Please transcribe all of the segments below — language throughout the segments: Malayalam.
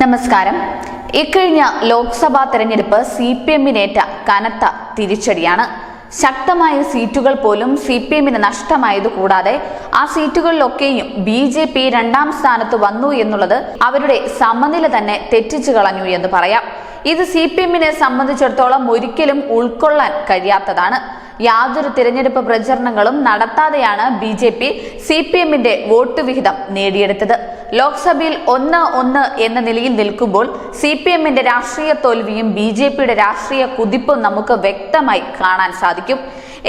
നമസ്കാരം. ഇക്കഴിഞ്ഞ ലോക്സഭാ തെരഞ്ഞെടുപ്പ് CPM-നേറ്റ കനത്ത തിരിച്ചടിയാണ്. ശക്തമായ സീറ്റുകൾ പോലും CPM-ന് നഷ്ടമായത് കൂടാതെ ആ സീറ്റുകളിലൊക്കെയും BJP രണ്ടാം സ്ഥാനത്ത് വന്നു എന്നുള്ളത് അവരുടെ സമനില തന്നെ തെറ്റിച്ചു കളഞ്ഞു എന്ന് പറയാം. ഇത് CPM-നെ സംബന്ധിച്ചിടത്തോളം ഒരിക്കലും ഉൾക്കൊള്ളാൻ കഴിയാത്തതാണ്. യാതൊരു തിരഞ്ഞെടുപ്പ് പ്രചരണങ്ങളും നടത്താതെയാണ് BJP CPM-ന്റെ വോട്ട് വിഹിതം നേടിയെടുത്തത്. ലോക്സഭയിൽ 1-1 എന്ന നിലയിൽ നിൽക്കുമ്പോൾ CPM-ന്റെ രാഷ്ട്രീയ തോൽവിയും BJP-യുടെ രാഷ്ട്രീയ കുതിപ്പും നമുക്ക് വ്യക്തമായി കാണാൻ സാധിക്കും.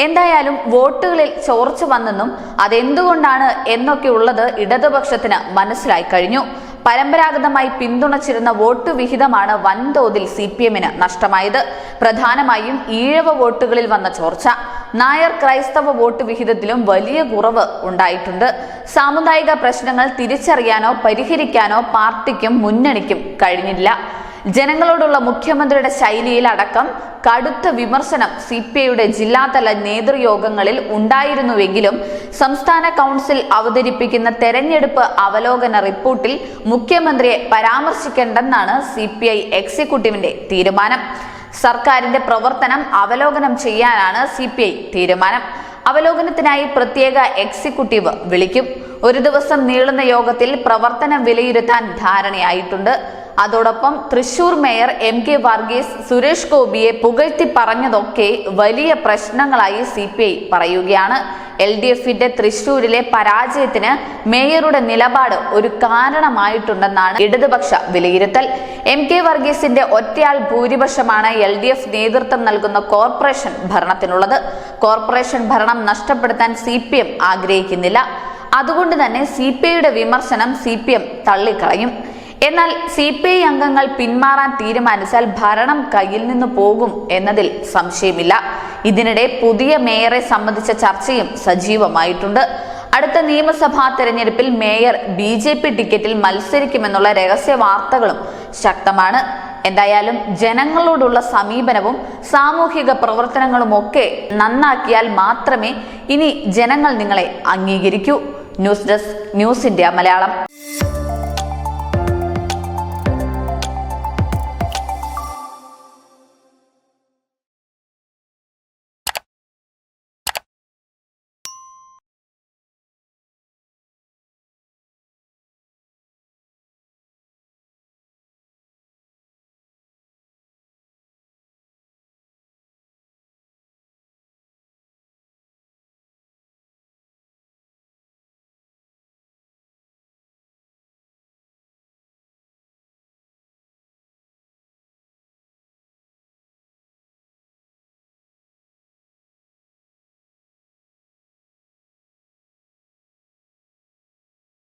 എന്തായാലും വോട്ടുകളിൽ ചോർച്ച വന്നെന്നും അതെന്തുകൊണ്ടാണ് എന്നൊക്കെ ഉള്ളത് ഇടതുപക്ഷത്തിന് മനസ്സിലായി കഴിഞ്ഞു. പരമ്പരാഗതമായി പിന്തുണച്ചിരുന്ന വോട്ട് വിഹിതമാണ് വൻതോതിൽ CPM-ന് നഷ്ടമായത്. പ്രധാനമായും ഈഴവ വോട്ടുകളിൽ വന്ന ചോർച്ച. നായർ ക്രൈസ്തവ വോട്ട് വിഹിതത്തിലും വലിയ കുറവ് ഉണ്ടായിട്ടുണ്ട്. സാമുദായിക പ്രശ്നങ്ങൾ തിരിച്ചറിയാനോ പരിഹരിക്കാനോ പാർട്ടിക്കും മുന്നണിക്കും കഴിഞ്ഞില്ല. ജനങ്ങളോടുള്ള മുഖ്യമന്ത്രിയുടെ ശൈലിയിൽ അടക്കം കടുത്ത വിമർശനം CPI-യുടെ ജില്ലാതല നേതൃയോഗങ്ങളിൽ ഉണ്ടായിരുന്നുവെങ്കിലും സംസ്ഥാന കൗൺസിൽ അവതരിപ്പിക്കുന്ന തെരഞ്ഞെടുപ്പ് അവലോകന റിപ്പോർട്ടിൽ മുഖ്യമന്ത്രിയെ പരാമർശിക്കേണ്ടെന്നാണ് CPI എക്സിക്യൂട്ടീവിന്റെ തീരുമാനം. സർക്കാരിന്റെ പ്രവർത്തനം അവലോകനം ചെയ്യാനാണ് CPI തീരുമാനം. അവലോകനത്തിനായി പ്രത്യേക എക്സിക്യൂട്ടീവ് വിളിക്കും. ഒരു ദിവസം നീളുന്ന യോഗത്തിൽ പ്രവർത്തനം വിലയിരുത്താൻ ധാരണയായിട്ടുണ്ട്. അതോടൊപ്പം തൃശൂർ മേയർ MK വർഗീസ് സുരേഷ് ഗോപിയെ പുകഴ്ത്തി പറഞ്ഞതൊക്കെ വലിയ പ്രശ്നങ്ങളായി CPI പറയുകയാണ്. LDF-ന്റെ തൃശൂരിലെ പരാജയത്തിന് മേയറുടെ നിലപാട് ഒരു കാരണമായിട്ടുണ്ടെന്നാണ് ഇടതുപക്ഷ വിലയിരുത്തൽ. MK വർഗീസിന്റെ ഒറ്റയാൾ ഭൂരിപക്ഷമാണ് LDF നേതൃത്വം നൽകുന്ന കോർപ്പറേഷൻ ഭരണത്തിനുള്ളത്. കോർപ്പറേഷൻ ഭരണം നഷ്ടപ്പെടുത്താൻ CPM ആഗ്രഹിക്കുന്നില്ല. അതുകൊണ്ട് തന്നെ CPI-യുടെ വിമർശനം CPM തള്ളിക്കളയും. എന്നാൽ CPI അംഗങ്ങൾ പിന്മാറാൻ തീരുമാനിച്ചാൽ ഭരണം കയ്യിൽ നിന്ന് പോകും എന്നതിൽ സംശയമില്ല. ഇതിനിടെ പുതിയ മേയറെ സംബന്ധിച്ച ചർച്ചയും സജീവമായിട്ടുണ്ട്. അടുത്ത നിയമസഭാ തെരഞ്ഞെടുപ്പിൽ മേയർ BJP ടിക്കറ്റിൽ മത്സരിക്കുമെന്നുള്ള രഹസ്യ വാർത്തകളും ശക്തമാണ്. എന്തായാലും ജനങ്ങളോടുള്ള സമീപനവും സാമൂഹിക പ്രവർത്തനങ്ങളും ഒക്കെ നന്നാക്കിയാൽ മാത്രമേ ഇനി ജനങ്ങൾ നിങ്ങളെ അംഗീകരിക്കൂ. News desk news India Malayalam.